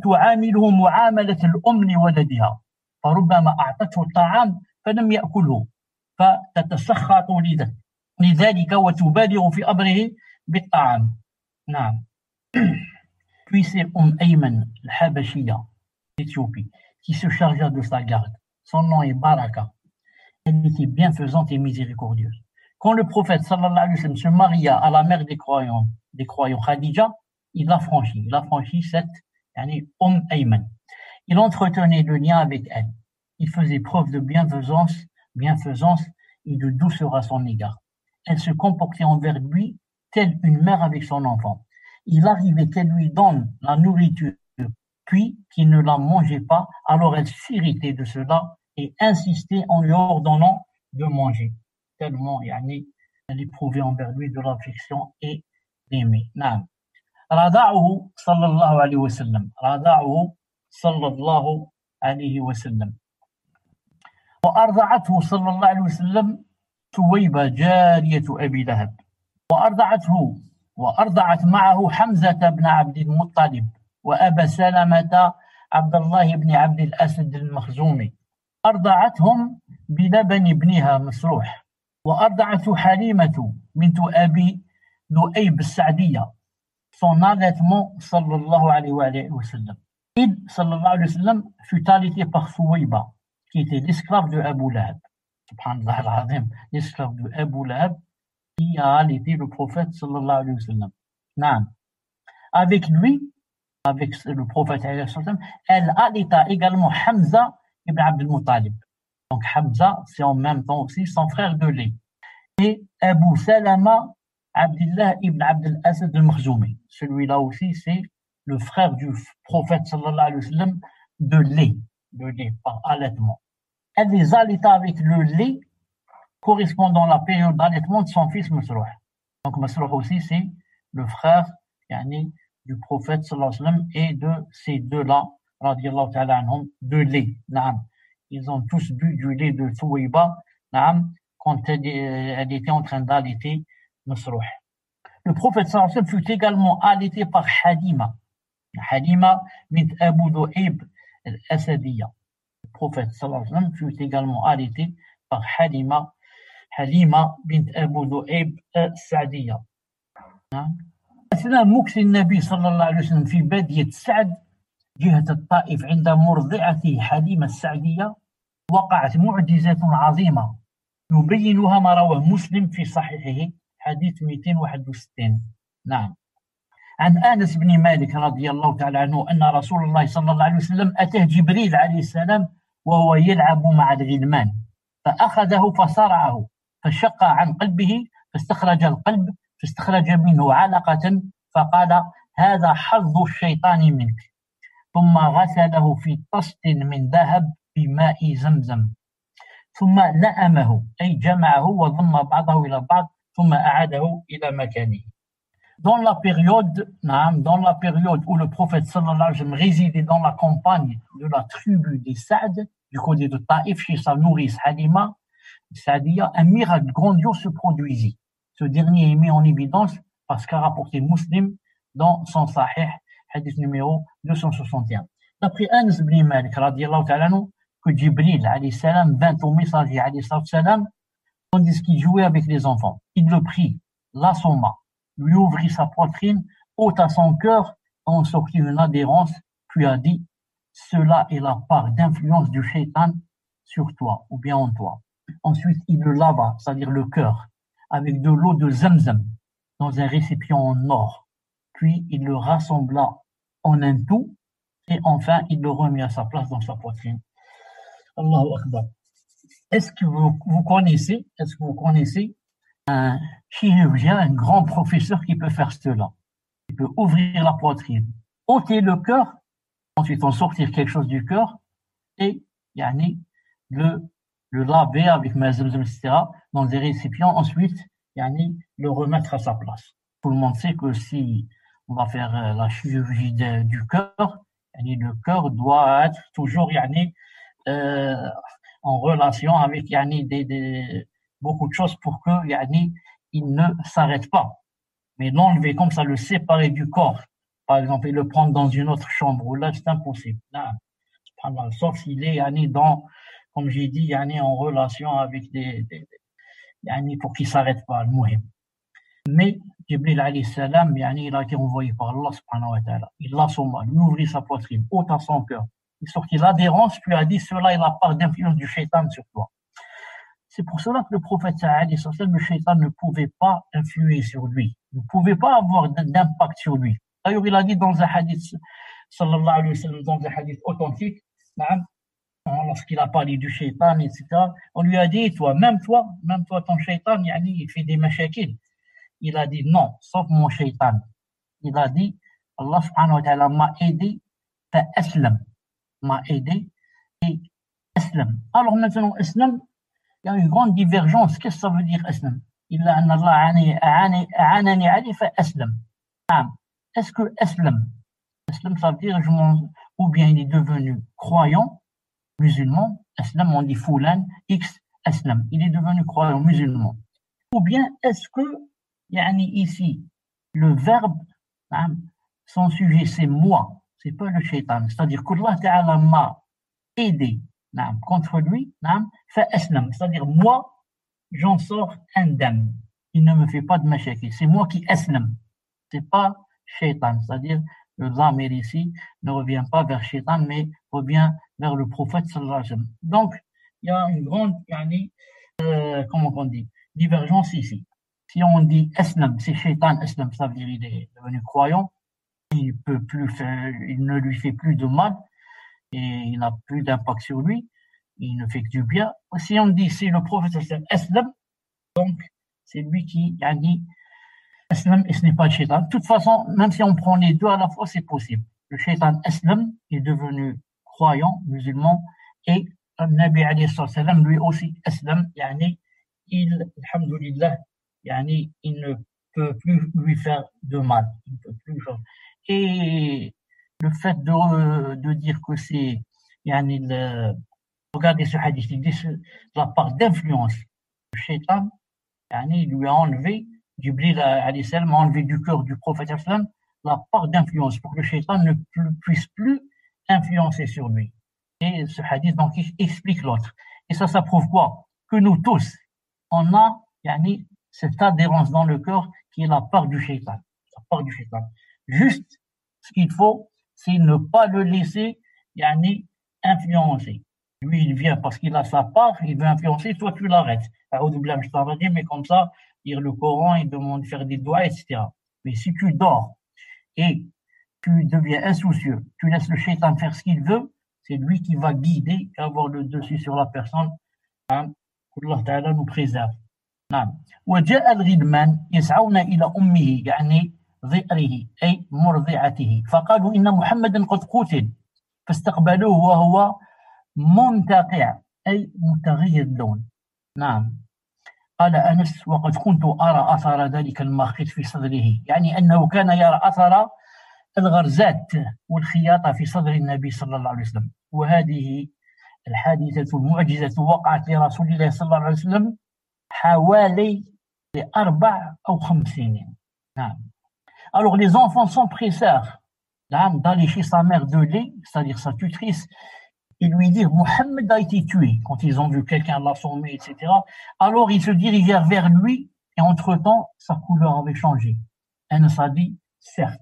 تعامله معاملة الأم لولدها فربما أعطته الطعام فلم يأكله فتتسخط لذلك وتبالغ في أمره بالطعام. نعم. Puis c'est Ayman, l'Habashiyya d'Éthiopie, qui se chargea de sa garde. Son nom est Baraka. Elle était bienfaisante et miséricordieuse. Quand le prophète sallallahu alayhi wa sallam se maria à la mère des croyants Khadija, il l'a franchi cette Ayman. Il entretenait le lien avec elle. Il faisait preuve de bienfaisance et de douceur à son égard. Elle se comportait envers lui telle une mère avec son enfant. Il arrivait qu'elle lui donne la nourriture, puis qu'il ne la mangeait pas, alors elle s'irritait de cela et insistait en lui ordonnant de manger. Tellement elle éprouvait envers lui de l'affection et d'aimer. Naam. رضعه صلى الله عليه وسلم وأرضعته صلى الله عليه وسلم ثويبة جارية أبي لهب وأرضعت معه حمزة بن عبد المطلب وأبا سلمة عبد الله بن عبد الأسد المخزومي أرضعتهم بلبن ابنها مسروح وأرضعته حليمة بنت أبي ذؤيب السعدية son allaitement sallallahu alayhi wa sallam. Il sallallahu alayhi wa sallam fut allaité par Thuwayba, qui était l'esclave de Abu Lahab. Subhanallah al-Azim, l'esclave de Abu Lahab, qui a allaité le prophète sallallahu alayhi wa sallam. Naam. Avec le prophète alayhi wa sallam, elle allaita également Hamza ibn Abd al-Muttalib. Donc Hamza, c'est en même temps aussi son frère de lait. Et Abu Salama Abdullah ibn Abd al-Asad al-Makhzoumi. Celui-là aussi, c'est le frère du prophète sallallahu alayhi wa sallam de lait par allaitement. Elle les allaita avec le lait correspondant à la période d'allaitement de son fils Masrouh. Donc Masrouh aussi, c'est le frère du prophète sallallahu alayhi wa sallam et de ces deux-là, radiyallahu ta'ala anhum, de lait. Ils ont tous bu du lait de Thouwayba quand elle était en train d'allaiter Masrouh. Le prophète sallallahu alayhi wa sallam fut également allaité par Halima bint Abu Dhu'ayb al-Asadiyya. Le prophète sallallahu alayhi wa sallam fut également allaité par Halima bint Abu Dhu'ayb al-Sa'diyya. أثناء مكث النبي صلى الله عليه وسلم في بادية سعد جهة الطائف عند مرضعته حليمة السعدية وقعت معجزة عظيمة يبينها ما رواه مسلم في صحيحه حديث 261. نعم. عن أنس بن مالك رضي الله تعالى عنه أن رسول الله صلى الله عليه وسلم أتاه جبريل عليه السلام وهو يلعب مع الغلمان فأخذه فصرعه فشق عن قلبه فاستخرج القلب فاستخرج منه علقة فقال هذا حظ الشيطان منك ثم غسله في طست من ذهب بماء زمزم ثم لأمه أي جمعه وضم بعضه إلى بعض ثم أعاده إلى مكانه. Dans la période où le prophète sallallahu alayhi wa sallam résidait dans la campagne de la tribu des Saad, du côté de Taïf, chez sa nourrice Halima Sa'diya, un miracle grandiose se produisit. Ce dernier est mis en évidence parce qu'a rapporté Muslim dans son Sahih, hadith numéro 261. D'après Anas ibn Malik, radiyallahu ta'ala anhu, que Jibril alayhi salam vint au messager alayhi salam tandis qu'il jouait avec les enfants. Il le prit, l'assomma, lui ouvrit sa poitrine, ôta son cœur, en sortit une adhérence, puis a dit cela est la part d'influence du shaitan sur toi ou bien en toi. Ensuite, il le lava, c'est-à-dire le cœur, avec de l'eau de Zamzam dans un récipient en or. Puis il le rassembla en un tout et enfin il le remit à sa place dans sa poitrine. Allahu Akbar. Est-ce que vous connaissez un chirurgien, un grand professeur qui peut faire cela? Il peut ouvrir la poitrine, ôter le cœur, ensuite en sortir quelque chose du cœur et le laver avec Zamzam, etc., dans des récipients, ensuite le remettre à sa place. Tout le monde sait que si on va faire la chirurgie du cœur, le cœur doit être toujours en relation avec beaucoup de choses pour que il ne s'arrête pas. Mais l'enlever comme ça, le séparer du corps, par exemple, et le prendre dans une autre chambre, là c'est impossible. Là, sauf s'il est dans, comme j'ai dit, en relation avec pour qu'il ne s'arrête pas, le muhim. Mais Jibril alayhi salam, il a été envoyé par Allah subhanahu wa ta'ala. Il l'assomma, lui ouvrit sa poitrine, ôta son cœur. Il sortit l'adhérence, puis a dit cela est la part d'influence du shaitan sur toi. C'est pour cela que le prophète alayhi salam, le shaitan ne pouvait pas influer sur lui, ne pouvait pas avoir d'impact sur lui. D'ailleurs, il a dit dans un hadith, sallallahu alayhi wa sallam, dans un hadith authentique, lorsqu'il a parlé du shaitan, etc., on lui a dit, même toi, ton shaitan, il fait des mashakil. Il a dit non, sauf mon shaitan. Il a dit, Allah subhanahu wa ta'ala m'a aidé, m'a aidé et aslam. Alors maintenant, aslam, il y a une grande divergence. Qu'est-ce que ça veut dire aslam? Il a a'anani ali fa aslam. Est-ce que aslam, ça veut dire ou bien il est devenu croyant, musulman, aslam, on dit foulan, x aslam, il est devenu croyant, musulman. Ou bien est-ce que, ici, le verbe, son sujet c'est moi, c'est pas le shaitan, c'est-à-dire que Allah Ta'ala m'a aidé contre lui, fa aslam, c'est-à-dire moi, j'en sors indemne, il ne me fait pas de mashaki, c'est moi qui aslam, c'est pas shaitan, c'est-à-dire le zamir ici ne revient pas vers shaitan, mais revient vers le prophète sallallahu alayhi wa sallam. Donc, il y a une grande, comment on dit, divergence ici. Si on dit aslam, c'est shaitan, aslam, ça veut dire il est devenu croyant, il ne lui fait plus de mal, et il n'a plus d'impact sur lui, il ne fait que du bien. Si on dit c'est le prophète aslam, donc c'est lui qui aslam et ce n'est pas le shaitan. De toute façon, même si on prend les deux à la fois, c'est possible. Le shaitan aslam est devenu croyant, musulman, et le Nabi alayhi salam lui aussi aslam, alhamdoulilah, il ne peut plus lui faire de mal. Il ne peut plus faire. Et le fait de dire que c'est, regardez ce hadith, il dit la part d'influence. Le shaitan, il lui a enlevé, Jibril alayhi salam a enlevé du cœur du prophète la part d'influence pour que le shaitan ne puisse plus influencer sur lui. Et ce hadith donc explique l'autre. Et ça prouve quoi? Que nous tous, on a cette adhérence dans le cœur qui est la part du shaitan. La part du shaitan. Juste, ce qu'il faut, c'est ne pas le laisser influencer. Lui, il vient parce qu'il a sa part, il veut influencer, toi tu l'arrêtes. Mais comme ça, lire le Coran, il demande de faire des doigts, etc. Mais si tu dors et tu deviens insoucieux, tu laisses le shaitan faire ce qu'il veut, c'est lui qui va guider et avoir le dessus sur la personne. Allah Ta'ala nous préserve. وجاء الغلمان يسعون إلى أمه ظئره أي مرضعته فقالوا إن محمدا قد قتل فاستقبلوه وهو منتقع أي متغير اللون. قال أنس وقد كنت أرى أثر ذلك المخيط في صدره أنه كان يرى أثر الغرزات والخياطة في صدر النبي صلى الله عليه وسلم. وهذه الحادثة المعجزة وقعت لرسول الله صلى الله عليه وسلم حوالي 4 أو 5 سنين. Alors les enfants s'empressèrent d'aller chez sa mère de lait, c'est-à-dire sa tutrice, et lui dire Mohammed a été tué. Quand ils ont vu quelqu'un l'assommer, etc. Alors ils se dirigèrent vers lui et entre-temps sa couleur avait changé. Anas a dit certes,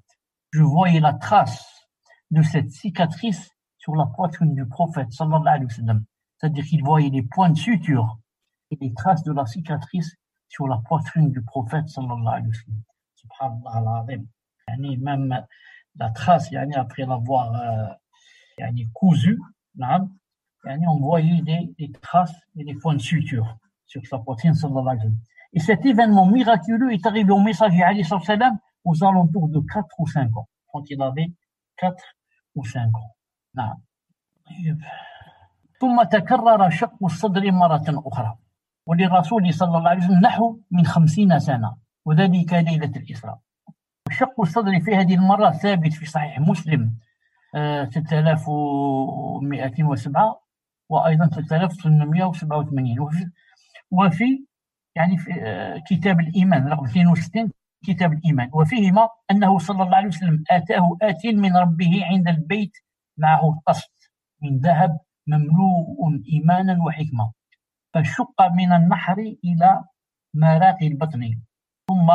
je voyais la trace de cette cicatrice sur la poitrine du prophète sallallahu alayhi wa sallam. C'est-à-dire qu'il voyait les points de suture et les traces de la cicatrice sur la poitrine du prophète sallallahu alayhi wa sallam. Subhanallah al-azim. Même la trace après l'avoir cousu, on voyait des traces et des points de suture sur sa poitrine sallallahu alayhi wa sallam. Et cet événement miraculeux est arrivé au messager alayhi sallam aux alentours de 4 ou 5 ans, quand il avait 4 ou 5 ans. ثم تكرر شق الصدر مرة أخرى وللرسول صلى الله عليه وسلم نحو من 50 سنة وذلك ليلة الإسراء. شق الصدر في هذه المرة ثابت في صحيح مسلم 3107 وأيضا 3887 وفي في كتاب الإيمان رقم 62 كتاب الإيمان وفيهما أنه صلى الله عليه وسلم آتاه آت من ربه عند البيت معه قسط من ذهب مملوء إيمانا وحكمة فشق من النحر إلى مراقي البطن ثم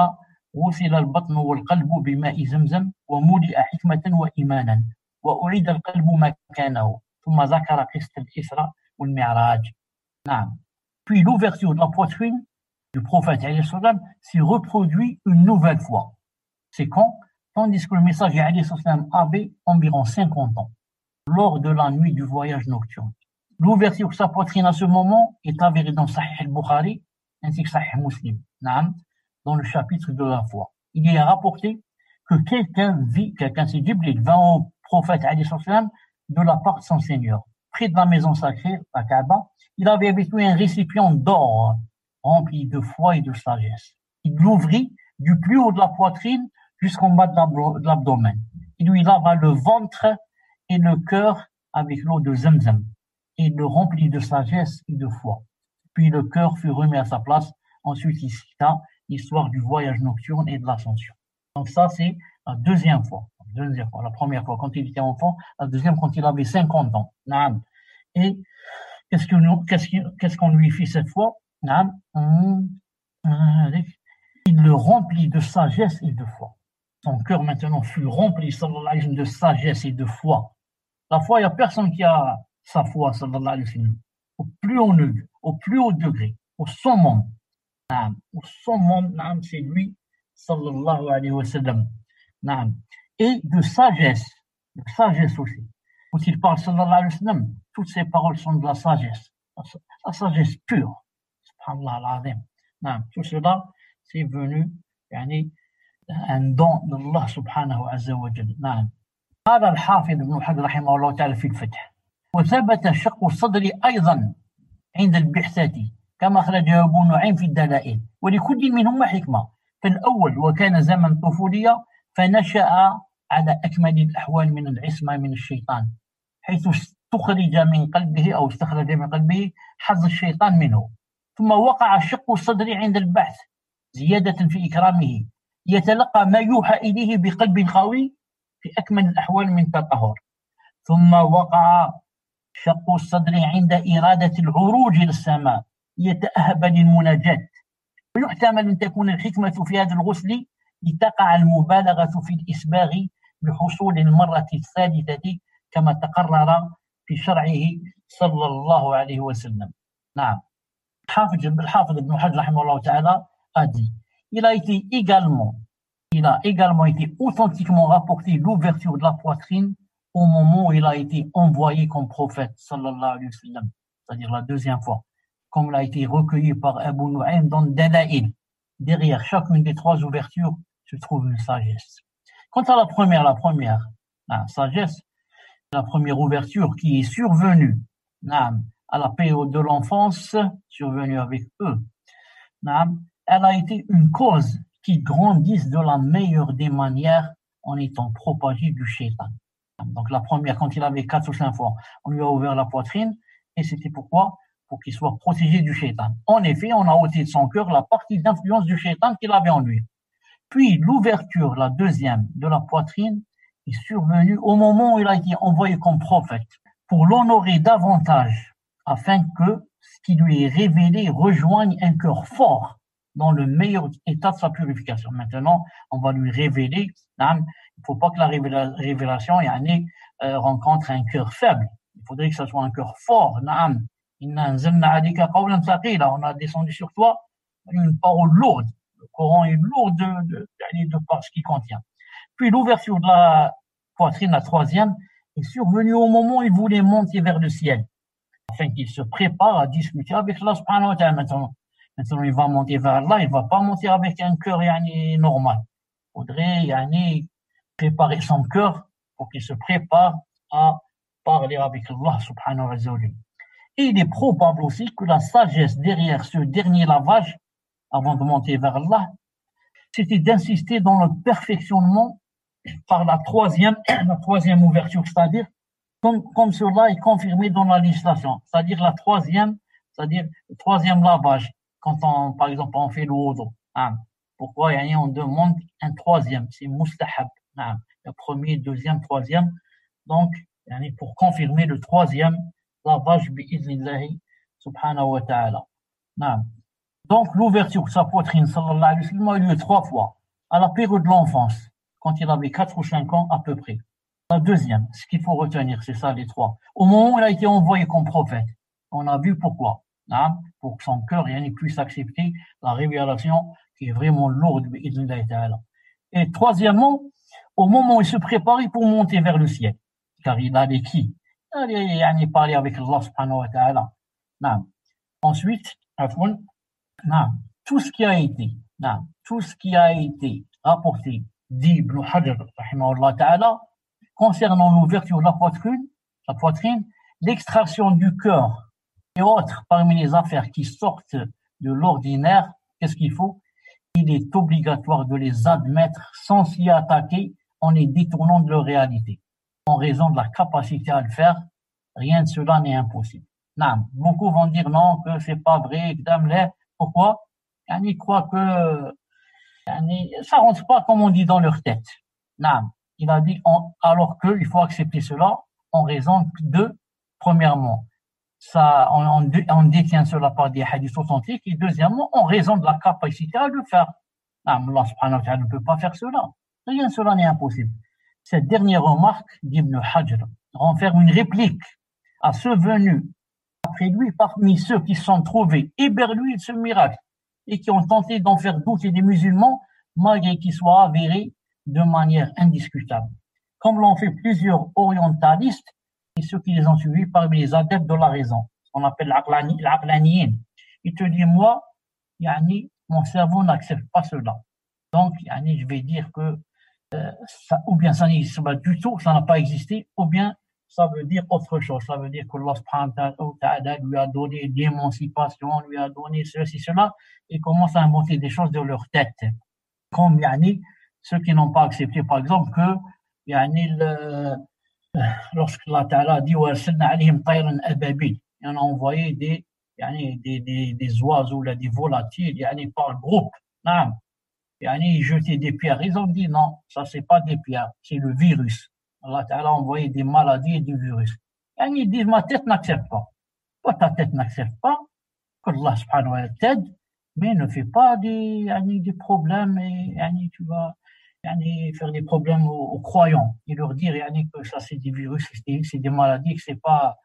غسل البطن والقلب بماء زمزم وملئ حكمة وإيمانا وأعيد القلب مكانه ثم ذكر قصة الإسراء والمعراج. Puis l'ouverture de la poitrine du prophète s'est reproduit une nouvelle fois. C'est quand? Tandis que le messager avait environ 50 ans, lors de la nuit du voyage nocturne. L'ouverture de sa poitrine à ce moment est avérée dans Sahih al-Bukhari ainsi que Sahih Muslim, dans le chapitre de la foi. Il y a rapporté que quelqu'un c'est Jibril, vint au prophète de la part de son Seigneur. Près de la maison sacrée, la Kaaba, il avait avec lui un récipient d'or rempli de foi et de sagesse. Il l'ouvrit du plus haut de la poitrine jusqu'en bas de l'abdomen. Il lui lava le ventre et le cœur avec l'eau de Zamzam et le remplit de sagesse et de foi. Puis le cœur fut remis à sa place. Ensuite, il cita l'histoire du voyage nocturne et de l'ascension. Donc ça, c'est la deuxième fois. La première fois quand il était enfant, la deuxième quand il avait 50 ans. Et qu'est-ce qu'on lui fit cette fois? Il le remplit de sagesse et de foi. Son cœur maintenant fut rempli sallallahu alayhi wa sallam, de sagesse et de foi. La foi, il n'y a personne qui a sa foi sallallahu alayhi wa sallam. Au plus haut degré, au summum. Au summum, c'est lui sallallahu alayhi wa sallam. Et de sagesse aussi. Quand il parle sallallahu alayhi wa sallam, toutes ses paroles sont de la sagesse pure. Subhanallah al-azim. Tout cela, c'est venu un don d'Allah subhanahu azza wa jalla. قال الحافظ ابن حجر رحمه الله تعالى في الفتح وثبت شق الصدر أيضا عند البعثة كما أخرجه أبو نعيم في الدلائل. ولكل منهما حكمة. فالأول وكان زمن طفولية فنشأ على أكمل الأحوال من العصمة من الشيطان، حيث استخرج من قلبه أو استخرج من قلبه حظ الشيطان منه. ثم وقع شق الصدر عند البحث زيادة في إكرامه، يتلقى ما يوحى إليه بقلب قوي في أكمل الأحوال من التطهر. ثم وقع شق الصدر عند إرادة العروج إلى السماء، يتأهب للمناجاة. ويحتمل أن تكون الحكمة في هذا الغسل لتقع المبالغة في الإسباغ بحصول المرة الثالثة كما تقرر في شرعه صلى الله عليه وسلم. نعم. الحافظ ابن حجر رحمه الله تعالى a dit, il a également été authentiquement rapporté l'ouverture de la poitrine au moment où il a été envoyé comme prophète sallallahu alayhi wa sallam, c'est-à-dire la deuxième fois, comme l'a été recueilli par Abu Nu'aym dans Dalaïl. Derrière chacune des trois ouvertures se trouve une sagesse. Quant à la première sagesse, la première ouverture qui est survenue à la période de l'enfance, survenue avec eux, elle a été une cause qui grandisse de la meilleure des manières en étant propagée du shaitan. Donc la première, quand il avait 4 ou 5 fois, on lui a ouvert la poitrine, et c'était pourquoi? Pour qu'il soit protégé du shaitan. En effet, on a ôté de son cœur la partie d'influence du shaitan qu'il avait en lui. Puis l'ouverture, la deuxième, de la poitrine est survenue au moment où il a été envoyé comme prophète, pour l'honorer davantage, afin que ce qui lui est révélé rejoigne un cœur fort dans le meilleur état de sa purification. Maintenant, on va lui révéler, il ne faut pas que la révélation rencontre un cœur faible. Il faudrait que ce soit un cœur fort. On a descendu sur toi une parole lourde. Le Coran est lourd de par ce qu'il contient. Puis l'ouverture de la poitrine, la troisième, est survenue au moment où il voulait monter vers le ciel, afin qu'il se prépare à discuter avec Allah subhanahu wa ta'ala. Maintenant, il va monter vers Allah, il ne va pas monter avec un cœur normal. Il faudrait préparer son cœur pour qu'il se prépare à parler avec Allah subhanahu wa ta'ala. Et il est probable aussi que la sagesse derrière ce dernier lavage, avant de monter vers Allah, c'était d'insister dans le perfectionnement par la troisième ouverture, c'est-à-dire comme cela est confirmé dans la législation, c'est-à-dire le troisième lavage. Quand par exemple, on fait le wudu, pourquoi on demande un troisième? C'est mustahab. Le premier, deuxième, troisième. Donc, pour confirmer le troisième lavage bi'idhnillahi subhanahu wa ta'ala. Donc, l'ouverture de sa poitrine, sallallahu alayhi wa sallam, a eu lieu 3 fois, à la période de l'enfance, quand il avait 4 ou 5 ans à peu près. La deuxième, ce qu'il faut retenir, c'est ça, les 3. Au moment où il a été envoyé comme prophète, on a vu pourquoi. Pour que son cœur puisse accepter la révélation qui est vraiment lourde. Et troisièmement, au moment où il se préparait pour monter vers le ciel, car il allait qui? Il allait parler avec Allah subhanahu wa ta'ala. Ensuite, tout ce qui a été rapporté d'Ibn Hajar rahimahullah ta'ala concernant l'ouverture de la poitrine, l'extraction du cœur et autres parmi les affaires qui sortent de l'ordinaire, qu'est-ce qu'il faut? Il est obligatoire de les admettre sans s'y attaquer en les détournant de leur réalité. En raison de la capacité à le faire, rien de cela n'est impossible. Beaucoup vont dire non, que c'est pas vrai, pourquoi? Ils croient que ça rentre pas, comme on dit, dans leur tête. Il a dit, alors qu'il faut accepter cela en raison de, premièrement, on détient cela par des hadiths authentiques, et deuxièmement, en raison de la capacité à le faire. Allah subhanahu wa ta'ala ne peut pas faire cela. Rien de cela n'est impossible. Cette dernière remarque d'Ibn Hajar renferme une réplique à ceux venus après lui parmi ceux qui se sont trouvés éberlués de ce miracle et qui ont tenté d'en faire douter des musulmans, malgré qu'ils soient avérés de manière indiscutable. Comme l'ont fait plusieurs orientalistes et ceux qui les ont suivis parmi les adeptes de la raison, ce qu'on appelle l'aqlaniyin. Il te dit, moi, mon cerveau n'accepte pas cela. Donc, je vais dire que ça, ou bien ça n'existe pas du tout, ça n'a pas existé, ou bien ça veut dire autre chose. Ça veut dire qu'Allah subhanahu wa ta'ala lui a donné l'émancipation, lui a donné ceci, cela, et commence à inventer des choses dans leur tête. Comme ceux qui n'ont pas accepté, par exemple, que lorsque Allah Ta'ala dit وَأَرْسَلْنَا عَلَيْهِمْ طَيْرًا أَبَابِيلَ, on a envoyé des oiseaux, là, des volatiles, par groupe. Non. Ils jetaient des pierres. Ils ont dit non, ça c'est pas des pierres, c'est le virus. Allah Ta'ala a envoyé des maladies et des virus. Ils disent ma tête n'accepte pas. Toi, ta tête n'accepte pas, qu'Allah subhanahu wa ta'ala t'aide, mais ne fais pas des problèmes et tu vas faire des problèmes aux croyants et leur dire que ça c'est des virus, c'est des maladies, que c'est pas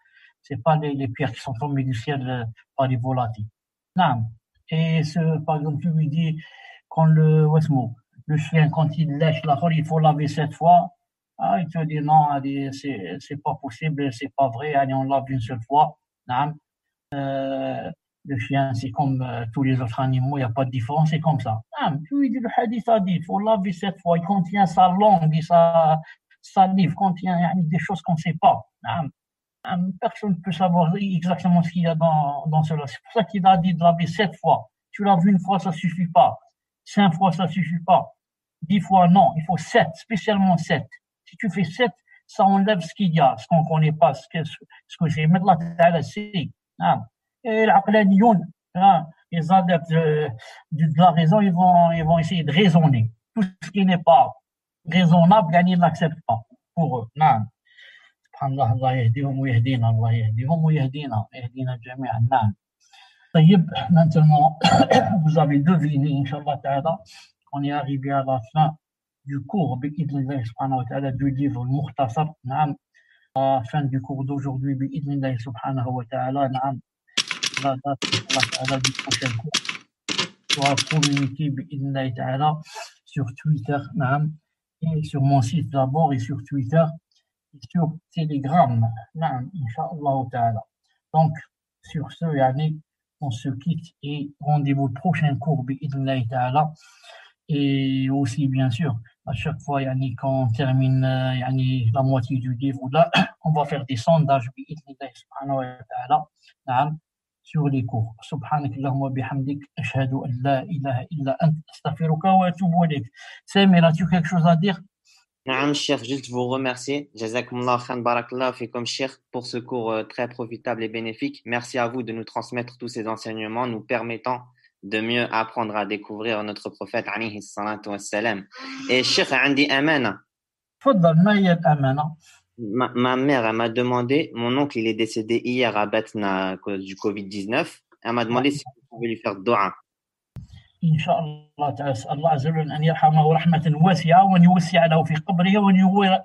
les pierres qui sont tombées du ciel par les volatiles. Non. Et par exemple, tu lui dis quand le chien, quand il lèche la folle, il faut laver 7 fois. Ah, il te dit non, c'est pas possible, c'est pas vrai, allez, on lave une seule fois. Non. Le chien, c'est comme tous les autres animaux, il n'y a pas de différence, c'est comme ça. Tu lui dis, le hadith a dit, il faut laver 7 fois, il contient sa langue et sa salive, contient des choses qu'on ne sait pas. Personne ne peut savoir exactement ce qu'il y a dans cela. C'est pour ça qu'il a dit de laver 7 fois. Tu laves une fois, ça ne suffit pas. 5 fois, ça ne suffit pas. 10 fois, non. Il faut 7, spécialement 7. Si tu fais 7, ça enlève ce qu'il y a, ce qu'on ne connaît pas, ce que c'est. Mais Allah Ta'ala sait. Et les adeptes de la raison, ils vont essayer de raisonner. Tout ce qui n'est pas raisonnable, ils ne l'acceptent pas pour eux. Subhanallah, Allah yahdihum wa yahdina, Allah yahdihum wa yahdina, yahdina jami'an. Maintenant, vous avez deviné, Inch'Allah Ta'ala, on est arrivé à la fin du cours, bi'idhnillah subhanahu wa ta'ala, du livre Mukhtasar, à la fin du cours d'aujourd'hui, bi'idhnillah subhanahu wa ta'ala, la date du prochain cours sera communiquée bi'idhnillah ta'ala sur Twitter, et sur mon site d'abord, et sur Twitter, et sur Telegram, Inch'Allah Ta'ala. Donc, sur ce, on se quitte et rendez-vous le prochain cours bi'idhnillah ta'ala. Et aussi, bien sûr, à chaque fois quand on termine la moitié du livre, là, on va faire des sondages bi'idhnillah subhanahu wa ta'ala sur les cours. Subhanakallahumma bihamdik, ashhadu an la ilaha illa ant, astaghfiruka wa atubu ilayk. Samir, as-tu quelque chose à dire? Naam, Cheikh, juste vous remercier. Jazakumullah khan barakallah fikum Cheikh pour ce cours très profitable et bénéfique. Merci à vous de nous transmettre tous ces enseignements, nous permettant de mieux apprendre à découvrir notre prophète alayhi salatu wassalam. Et Cheikh, andi amana. Faddal, ma hiya al-amana? Ma mère, elle m'a demandé, mon oncle il est décédé hier à Batna à cause du Covid-19. Elle m'a demandé si vous pouvez lui faire dua. إن شاء الله تعالى أسأل الله عز وجل أن يرحمه رحمة واسعة وأن يوسع له في قبره وأن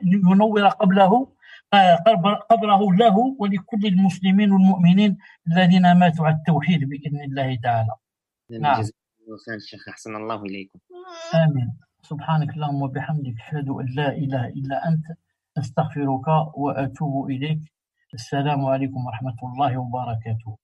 ينور قبره له ولكل المسلمين والمؤمنين الذين ماتوا على التوحيد بإذن الله تعالى. نعم. جزاك الله خير شيخ، أحسن الله إليكم. آمين. سبحانك اللهم وبحمدك أشهد أن لا إله إلا أنت أستغفرك وأتوب إليك. السلام عليكم ورحمة الله وبركاته.